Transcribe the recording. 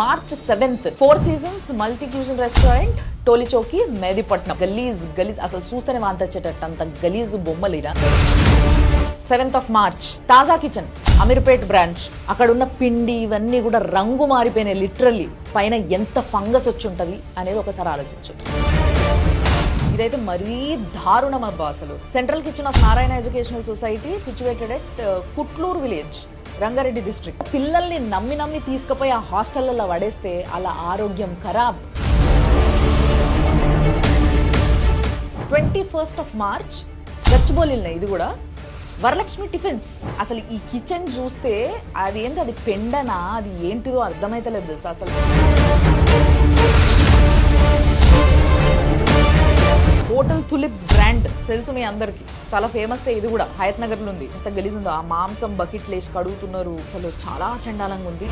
March 7th, 4 seasons, multi-cuisine restaurant, టోలీ చౌకి, Mehdipatnam. గలీజ్ అసలు చూస్తేనే వాంతొచ్చేటట్టు అంత గలీజు బొమ్మలిరా. 7th of March, తాజా కిచెన్, అమీర్పేట్ బ్రాంచ్. అక్కడ ఉన్న పిండి ఇవన్నీ కూడా రంగు మారిపోయినాయి. లిటరల్లీ పైన ఎంత ఫంగస్ వచ్చి ఉంటుంది అనేది ఒకసారి ఆలోచించు. ఇదైతే మరీ దారుణం అబ్బా అసలు. Central kitchen of Narayana educational society situated at Kutluru village, Rangareddy district. పిల్లల్ని నమ్మి తీసుకుపోయి ఆ హాస్టళ్లలో పడేస్తే అలా ఆరోగ్యం ఖరాబ్. 21st of March, గచ్చిబౌలిలో ఇది కూడా వరలక్ష్మి టిఫిన్స్. అసలు ఈ కిచెన్ చూస్తే అది ఏంటి, అది పెండనా, అది ఏంటిదో అర్థమైతలేదు తెలుసా అసలు. హోటల్ తులిప్స్ బ్రాండ్ తెలుసు మీ అందరికి, చాలా ఫేమస్. ఇది కూడా హయత్ నగర్ లో ఉంది. ఎంత గలీజ్ ఉందో, ఆ మాంసం బకెట్లు వేసి కడుగుతున్నారు. అసలు చాలా చండాలంగా ఉంది.